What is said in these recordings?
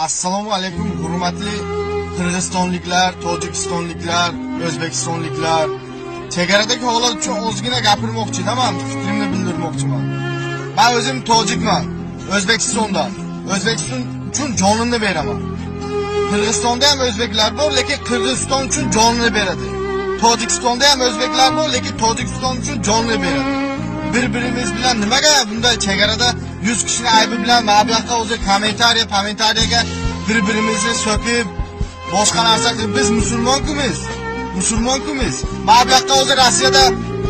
Assalomu alaykum hurmatli Qirg'izistonliklar, Tojikistonliklar, O'zbekistonliklar. Chegaradagi holat uchun o'zgina gapirmoqchiman, fikrimni bildirmoqchiman. Men o'zim tojikman, O'zbekistondan. O'zbekiston uchun jonimni beraman. Qirg'izistonda ham o'zbeklar bor, lekin Qirg'iziston uchun jonini beradi. Tojikistonda ham o'zbeklar bor, lekin Tojikiston uchun jonini beradi. Bir-birimiz bilan nimaga bunday chegarada 100 kishini aybi bilan mana bu yoqqa o'zi kommentariyaga bir-birimizni so'kib, boshqa narsa qilib biz musulmonkumiz. Mana bu yoqqa o'zi Rossiyada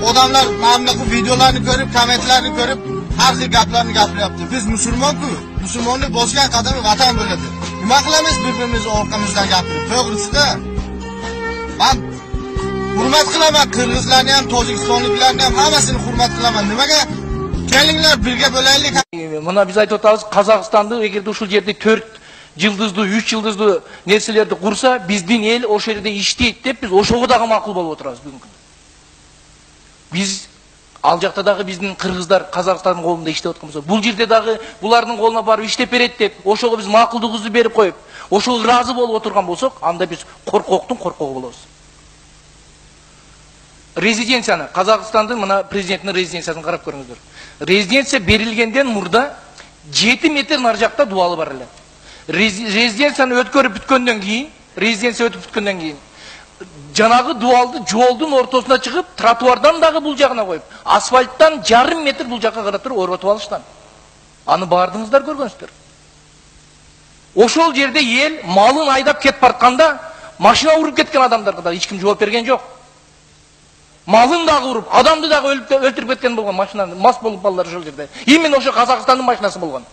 odamlar mana bu videolarni ko'rib, kommentlarni ko'rib, har xil gaplarni gapiryapti. Biz musulmonku. Musulmonlik bosgan qadami vatan bo'ladi. Nima qilamiz bir-birimizni orqamizdan gapirib? To'g'risida men hurmat qilaman qirg'izlarni ham, tojikistonliklarni ham hammasini hurmat qilaman. Nimaga? Kelinglar birga bo'laylik. Mana biz aytib o'tamiz, Qozog'istonda agar o'sha yerda 4 yıldızlı, 3 yıldızlı nerselerdi kursa, bizden el o şehirde işteydi dep biz o şoğudağı makul bolup oturarız bugün. Biz aljaktadagı bizden Kırgızlar Kazakistan'ın kolunda iştep otkanımızda, bul jerde dagı bularının koluna barıp iştep berет dep, o şoğu biz makuldığımızı berip koyup, o şoğu razı bolup oturgan bolsak, anda biz korkoktun korkoğu bolobuz. Rezidensiyаны, Kazakistan'ın mına prezidentinin rezidensiyasını qarap görüңүздөр. Резиденция берилгенден мурда 7 метр наржакта дуалы бар эле. Резиденцияны өткөрүп бүткөндөн кийин, жанагы дуалды жолдун ортосуна чыгып, тротуардан дагы бул жагына коюп, асфальттан жарым метр бул жакка карап туруп оротуп алышкан. Аны бардыңыздар көргөнсүздөр. Ошол жерде эл малын айдап кетип баратканда, машина уруп кеткен адамдарга да эч ким жооп берген жок. Малын дагы уруп, адамды дагы өлтүрүп кеткен болгон машинаны, мас болуп балдар ошол жерде. Именно ошо Казакстандын машинасы болгон.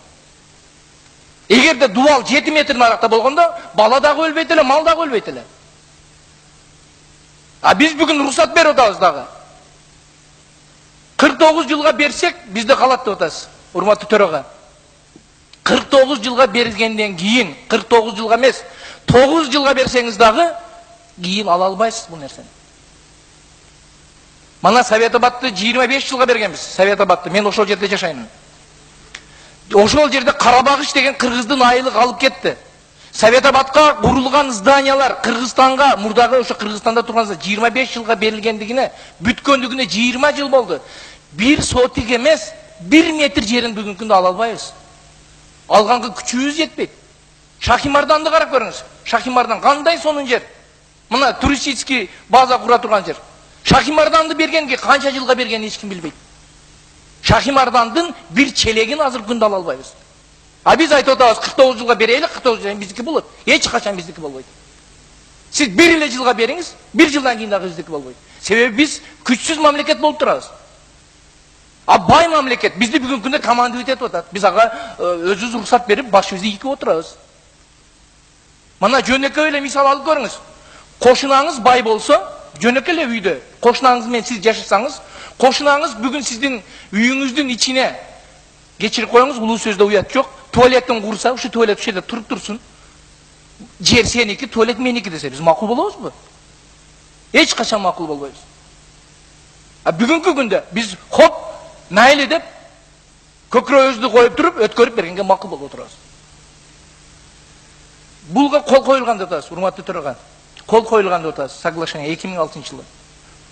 Эгерде дуал 7 метр наракта болгондо, бала дагы өлбөйт эле, мал дагы өлбөйт эле. А биз бүгүн уруксат берип атабыз дагы. 49 жылга берсек, бизде калат деп атасыз, урматтуу төрага. 49 жылга берилгенден кийин, 49 жылга эмес, 9 жылга берсеңиз дагы кийин ала албайсыз бул нерсени. Мана Советобадты 25 жылга бергенбиз. Советобадты, мен ошол жерде жашайм. Ошол жерде Карабагыш деген кыргыздын айылы калып кетти. Советобадка курулган зданиялар Кыргызстанга, мурдагы ошо Кыргызстанда турганса 25 жылга берилгендигине, бүткөндүгүнө 20 жыл болду. Bir сотик эмес, 1 метр жерин бүгүнкү күндө ала албайбыз. Алганга күчүбүз жетпейт. Шахимарданды карап көрүңүз. Шахимардан кандай сонун жер. Мына туристический база кура турган жер. Шахимарданды бергенге канча жылга бергенин эч ким билбейт. Шахимардандын bir челегин азыр күндө ала албайбыз. А биз айтып атабыз 49 жылга берели, 49 жыл биздики болот. Эч качан биздики болбойт. Сиз 1 эле жылга бериңиз, 1 жылдан кийин дагы биздики болбойт. Себеби биз күчсүз мамлекет болуп турабыз. А бай мамлекет бизди бүгүнкү күндө командовать этип атат. Биз ага өзүбүз уруксат берип, башыбызды ийип отурабыз. Мына жөнөкөй эле мисал алып көрүңүз. Кошунаңыз бай болсо, жөнөкөй эле үйдө кошунаңыз менен сиз жашасаңыз, кошунаңыз бүгүн сиздин үйүңүздүн ичине кечирип коюңуз, улуу сөздө уят жок. Туалеттин курса, ушу туалет ушул жерде туруп турсун. Жер сеники, туалет меники десе, биз макул болобузбу? Эч качан макул болбойбуз. А бүгүнкү күндө биз хоп, найли деп көкрөбүздү коюп туруп, өткөрүп бергенге макул болуп отурабыз. Булга кол коюлган деп атабыз, урматтуу төрага. Кол коюлган деп атабыз, соглашение 2006-жылы.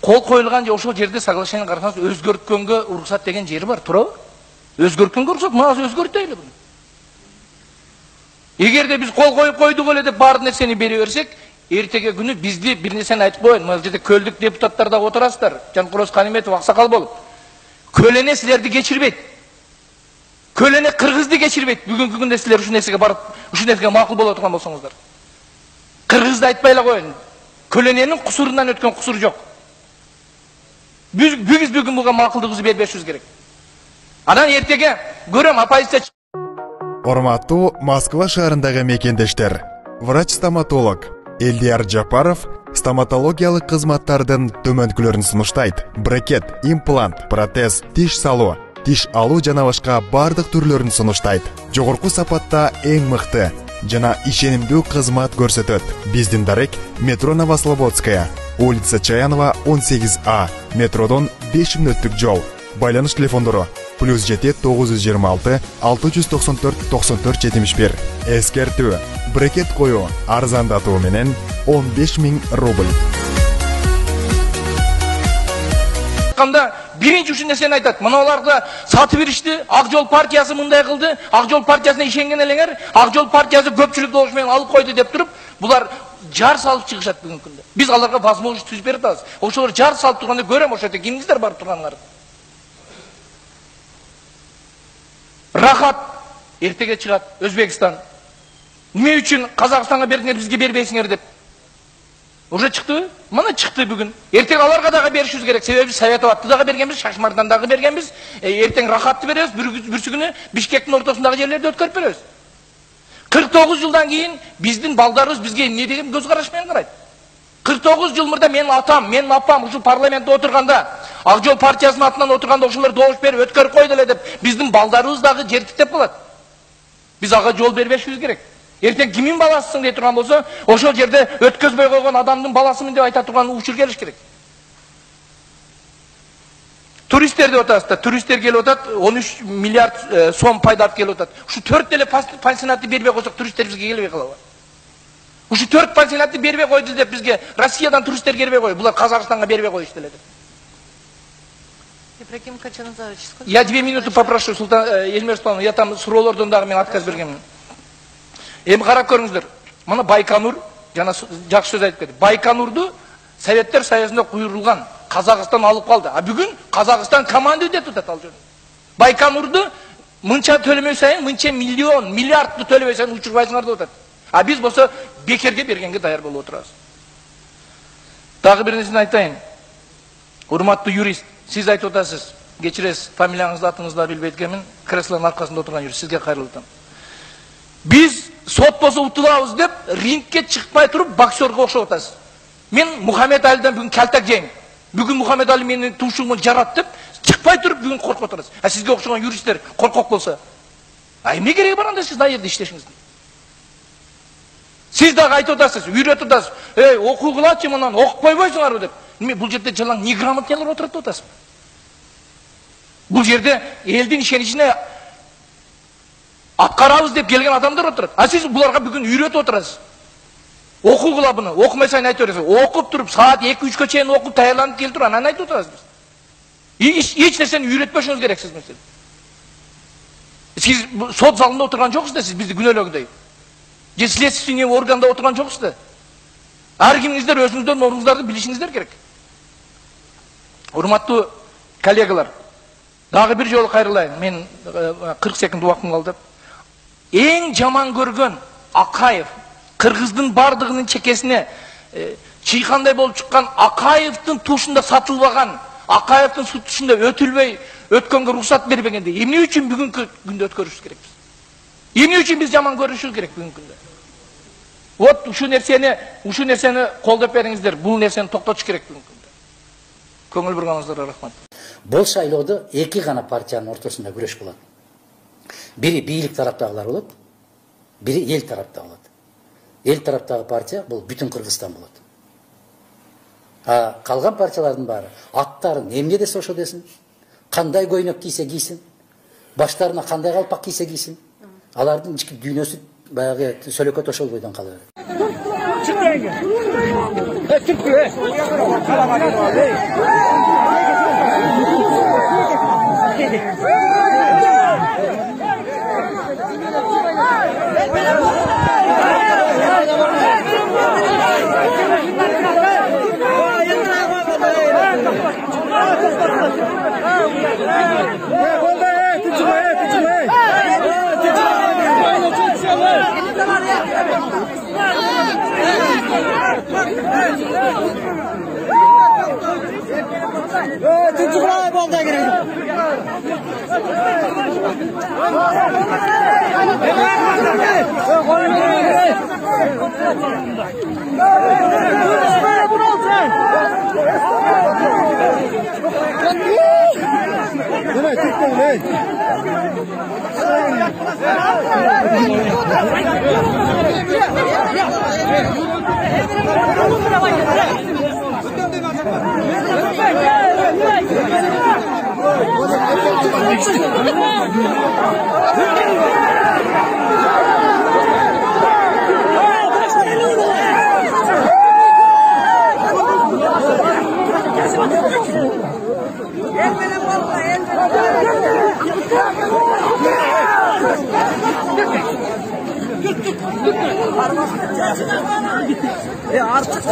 Кол коюлган же ошол жерде соглашение карасаңыз өзгөрткөнгө уруксат деген жери бар, туурабы? Өзгөрткөнгө уруксат, мына өзгөртөйлү буну. Эгерде биз кол коюп койдук эле деп бар нерсени бере берсек, эртеге күнү бизди бир нерсени айтып коеюн. Мына жерде көлдүк депутаттар да отурасыздар. Жанкурос Каниметов аксакал болуп. Көлөне силерди кечирбейт. Көлөне кыргызды кечирбейт. Бүгүнкү күндө силер ушул нерсеге барып, ушул нерсеге макул боло турган болсоңуздар. Кыргызды айтпай эле коеюн. Көлөненин кусурунан өткөн кусур жок. Биз бүгүн буга макулдугубузду бербешибиз керек. Анан эртеге көрөм оппозиция. Урматтуу Москва шаарындагы мекендештер, врач-стоматолог Элдияр Жапаров стоматологиялык кызматтардын төмөнкүлөрүн сунуштайт. Брекет, имплант, протез, тиш салуу, тиш алуу жана башка бардык түрлөрүн сунуштайт. Жогорку сапатта эң мыкты жана ишенимдүү кызмат көрсөтөт. Биздин дарек метро Новослободская, улица Чаянова 18А, метродон 5 мүнөттүк жол. Байланыш телефондору +7 926 694 94 71. Эскертүү. брекет коюу арзандатуу менен 15.000 рубль. Канда биринчи ушул нерсени айтат. Мыналарды сатып беришти. Ак Жол партиясы мындай кылды. Ак Жол партиясына ишенген элеңер, Ак Жол партиясы көпчүлүк добуш менен алып койду деп туруп, булар жар салып чыгышат бүгүнкү күндө. Биз аларга возможность түзүп берип атабыз. Ошолор жар салып турганда көрөм, ошо жерде кимиңиздер барып турганыңарды. Рахат эртеге чыгат Өзбекстан. Эмне үчүн Казакстанга бердиңер, бизге бербейсиңер деп. Уже чыктыбы? Мына чыкты бүгүн. Эртең аларга дагы беришибиз керек. Себеби Совет Абадты дагы бергенбиз, Шашмардан дагы бергенбиз. Эртең Рахатты беребиз, бүрсүгүнү Бишкектин ортосундагы жерлерди өткөрүп беребиз. 49 жылдан кийин биздин балдарыбыз бизге эмне деген көз караш менен карайт. 49 жыл мурда менин атам, менин апам ушул парламентте отурганда, Ак Жол партиясынын атынан отурганда ошолор добуш берип өткөрүп койду эле деп, биздин балдарыбыз дагы жер тиктеп калат. Биз ага жол бербешибиз керек. Эртең кимин баласысың дей турган болсо, ошол жерде өткөзбөй койгон адамдын баласымын деп айта турган учур келиш керек. Туристтер деп атасыздар. Туристтер келип атат, 13 миллиард сом пайда алып келип атат. Ушу 4 деле пансионатты бербей койсок, туристтер бизге келбей калабы? Ушу 4 пансионатты бербей койду деп бизге Россиядан туристтер келбей кой. Булар Казакстанга бербей коюшту эле деп. Ибрагим Качаназарович, сколько? Я 2 минуты попрошу, Султан Эльмир Султанович, я там суроолордон дагы мен отказ бергенмин. Эми карап көрүңүздөр. Мына Байконур, жана жакшы сөз айтып кетти. Байконурду Советтер Союзунда куйрулган, Казакстан алып калды. А бүгүн Казакстан командует этип атат ал жерде. Байконурду мынча төлөмөй сайын, мынча миллион, миллиардты төлөбөй сайын учурбайсыңар деп атат. А биз болсо бекерге бергенге даяр болуп отурабыз. Дагы бир нерсени айтайын. Урматтуу юрист, сиз айтып атасыз, кечиресиз, фамилияңызды, атыңызды билбейт экенмин, креслонун аркасында отурган юрист, сизге кайрылып атам. Биз сот болсо утулабыз деп, рингке чыкпай туруп боксерге окшоп атасыз. Мен Мухаммед Алиден бүгүн калтак жейм. Бүгүн Мухаммед Али менин тушугумду жарат деп, чыкпай туруп бүгүн коркуп отурасыз. А сизге окшогон юристтер коркок болсо, эмне кереги бар анда сиз ал жерде иштешиңиздин? Сиз дагы айтып атасыз, үйрөтүп атасыз. Окуу кылачы мындан, окуп койбойсуңарбы деп. Эми бул жерде жалаң неграмотнялар отурат деп атасыз. Бул жерде элдин ишеничине аткарабыз деп келген адамдар отурат. А сиз буларга бүгүн үйрөтүп отурасыз. Окуу кыла буну, окумай сайын айтып бересиз. Окуп туруп саат 2-3-кө чейин окуп даярданып келип туруп, анан айтып отурасыз биз. Эч нерсени үйрөтпөшүңүз керек сиз мисалы. Сиз сот залында отурган жоксуз да, сиз бизди күнөөлөгдөй. Же следственный органда отурган жоксуз да. Ар кимиңиздер өзүңүздөрдүн ордуңуздарды билишиңиздер керек. Урматтуу коллегалар, дагы бир жолу кайрылайын. Мен 40 секунд убактым калды. Эң жаман көргөн Акаев, кыргыздын бардыгынын чекесине чыйкандай болуп чыккан Акаевдин тушунда сатылбаган, Акаевдин тушунда өтүлбөй өткөнгө уруксат бербегенде эмне үчүн бүгүнкү күндө өткөрүшүбүз керекпиз? Эмне үчүн биз жаман көрүшүбүз керек бүгүнкү күндө? Вот ушу нерсени колдоп бериңиздер. Бул нерсени токтотуш керек бүгүнкү күндө. Көңүл бурганыңыздарга рахмат. Бул шайлоодо эки гана партиянын ортосунда күрөш болот. Бири бийлик тараптагылар болот, бири эл тарапта болот. Эл тараптагы партия бул бүтүн Кыргызстан болот. А калган партиялардын баары аттарын эмне десе ошо десин, кандай көйнөк кийсе кийсин, баштарына кандай калпак кийсе кийсин, алардын ички дүйнөсү баягы сөлөкөт ошол бойдон кала берет. Artık